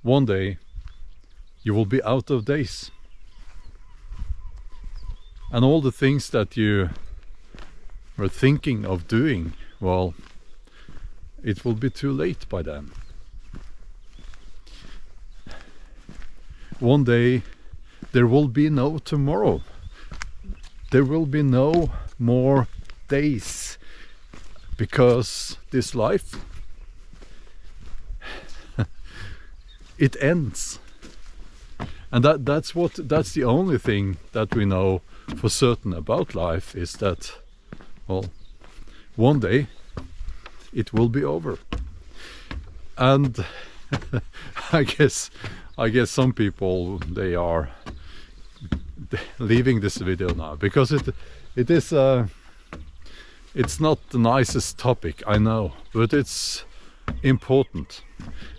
one day you will be out of days. And all the things that you were thinking of doing, well, it will be too late by then. One day there will be no tomorrow. There will be no more days, because this life, it ends. And that's the only thing that we know for certain about life, is that, well, one day it will be over. And I guess some people, they are leaving this video now, because it is it's not the nicest topic, I know, but it's important,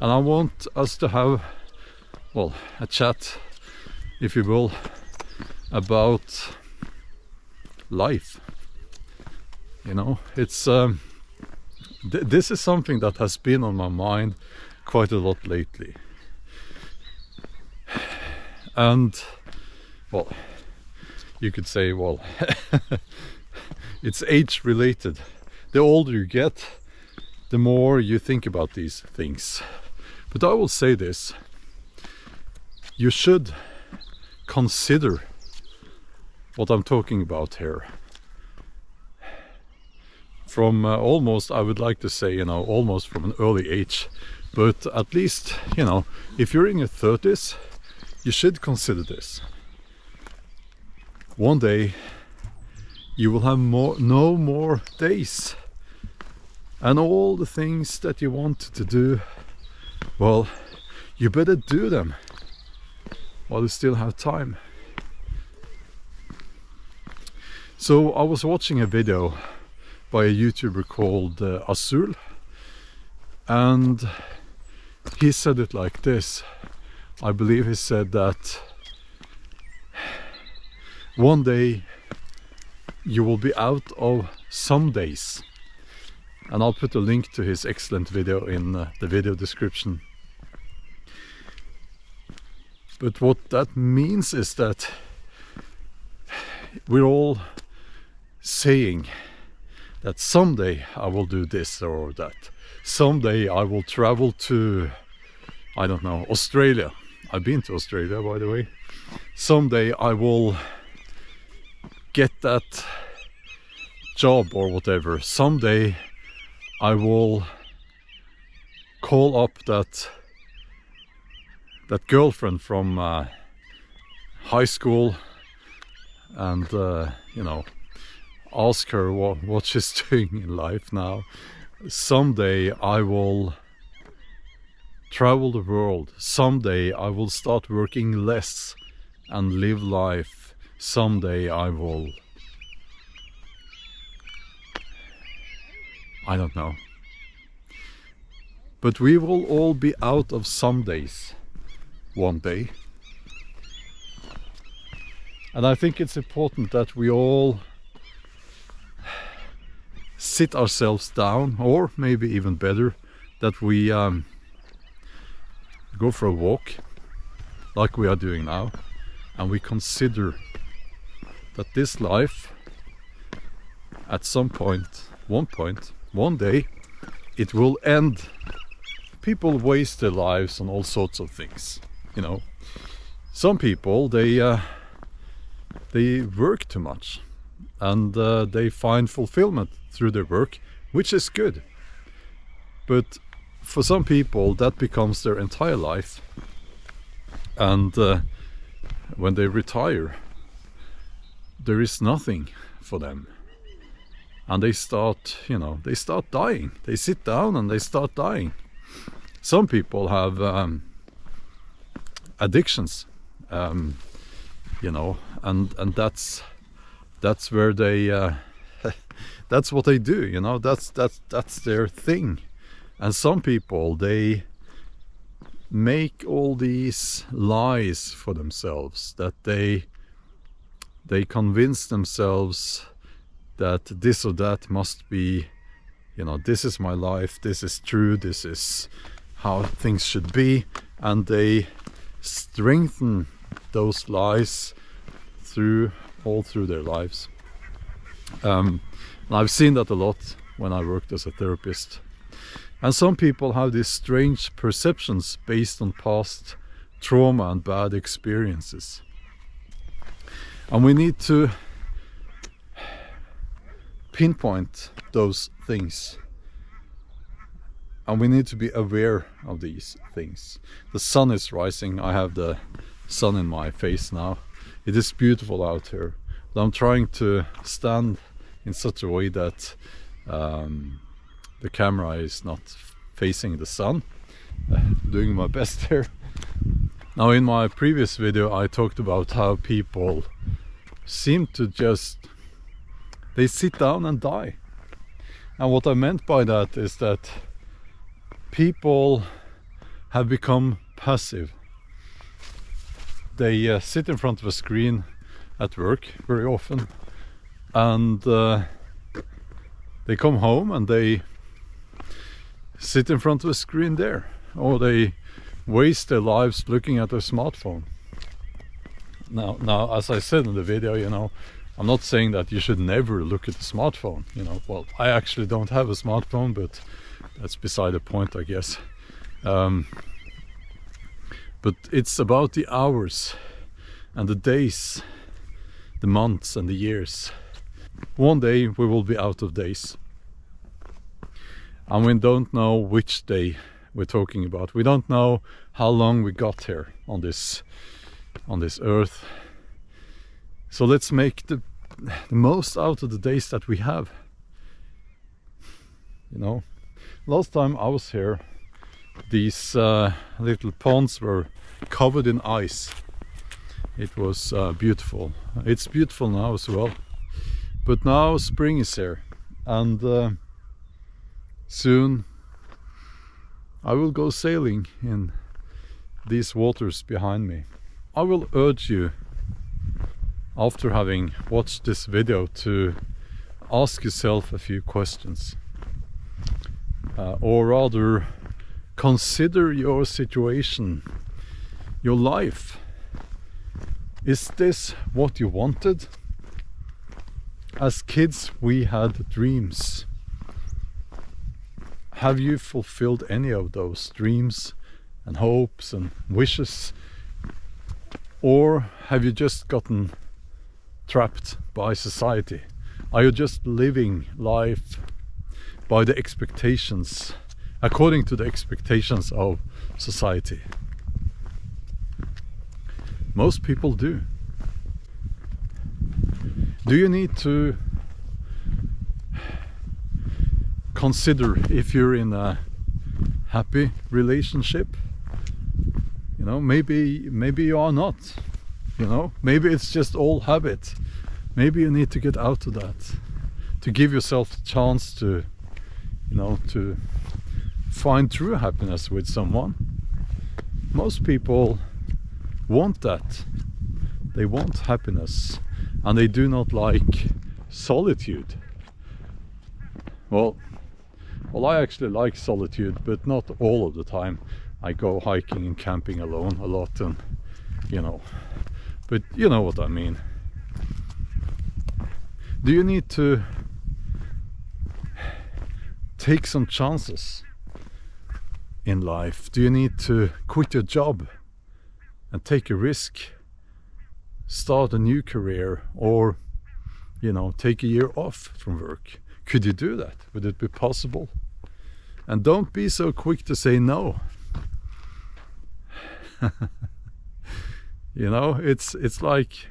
and I want us to have, well, a chat, if you will, about life. You know, it's this is something that has been on my mind quite a lot lately. And, well, you could say, well, it's age related. The older you get, the more you think about these things. But I will say this: you should consider what I'm talking about here. From almost, I would like to say, you know, almost from an early age. But at least, you know, if you're in your 30s, you should consider this. One day you will have no more days, and all the things that you want to do, well, you better do them while you still have time. So I was watching a video by a YouTuber called Azul, and he said it like this. I believe he said that one day you will be out of some days. And I'll put a link to his excellent video in the video description. But what that means is that we're all saying that someday I will do this or that. Someday I will travel to, I don't know, Australia. I've been to Australia, by the way. Someday I will get that job or whatever. Someday I will call up that girlfriend from high school and you know, ask her what she's doing in life now. Someday I will travel the world. Someday I will start working less and live life. Someday I will, I don't know. But we will all be out of some days one day. And I think it's important that we all sit ourselves down, or maybe even better, that we go for a walk like we are doing now, and we consider that this life, at some point, one day, it will end. People waste their lives on all sorts of things, you know. Some people, they work too much, and they find fulfillment through their work, which is good. But for some people, that becomes their entire life, and when they retire, there is nothing for them, and they start, you know, they start dying. They sit down and they start dying. Some people have addictions, you know, and that's where they that's what they do, you know. That's their thing. And some people, they make all these lies for themselves, that they convince themselves that this or that must be, you know, this is my life, this is true, this is how things should be, and they strengthen those lies all through their lives. And I've seen that a lot when I worked as a therapist. And some people have these strange perceptions based on past trauma and bad experiences. And we need to pinpoint those things. And we need to be aware of these things. The sun is rising. I have the sun in my face now. It is beautiful out here. But I'm trying to stand in such a way that the camera is not facing the sun. Doing my best here. Now, in my previous video I talked about how people seem to they sit down and die. And what I meant by that is that people have become passive. They sit in front of a screen at work very often, and they come home and they sit in front of a screen there, or they waste their lives looking at their smartphone. Now, as I said in the video, you know, I'm not saying that you should never look at the smartphone. You know, well, I actually don't have a smartphone, but that's beside the point, I guess. But it's about the hours and the days, the months and the years. One day we will be out of days, and we don't know which day we're talking about. We don't know how long we got here on this earth. So let's make the most out of the days that we have. You know, last time I was here, these little ponds were covered in ice. It was beautiful. It's beautiful now as well. But now spring is here, and soon I will go sailing in these waters behind me. I will urge you, after having watched this video, to ask yourself a few questions, or rather consider your situation, your life. Is this what you wanted? As kids we had dreams. Have you fulfilled any of those dreams and hopes and wishes? Or have you just gotten trapped by society? Are you just living life by the expectations, according to the expectations of society? Most people do. Do you need to consider if you're in a happy relationship? You know, maybe you are not. You know, maybe it's just all habit. Maybe you need to get out of that, to give yourself the chance to, you know, to find true happiness with someone. Most people want that. They want happiness, and they do not like solitude. Well, I actually like solitude, but not all of the time. I go hiking and camping alone a lot, and you know, but you know what I mean. Do you need to take some chances in life? Do you need to quit your job and take a risk, start a new career, or, you know, take a year off from work? Could you do that? Would it be possible? And don't be so quick to say no. You know, it's like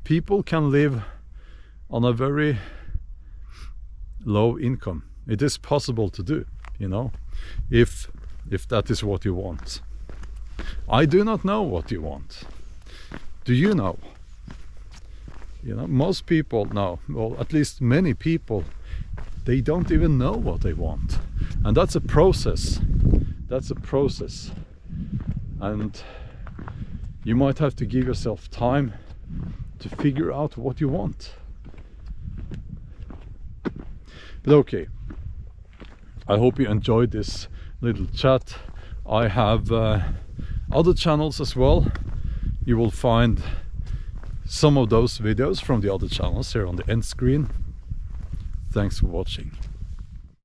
people can live on a very low income. It is possible to do, you know, if that is what you want. I do not know what you want. Do you know? You know, most people know, well, at least many people, they don't even know what they want. And that's a process. That's a process. And you might have to give yourself time to figure out what you want. But okay, I hope you enjoyed this little chat. I have other channels as well. You will find some of those videos from the other channels here on the end screen. Thanks for watching.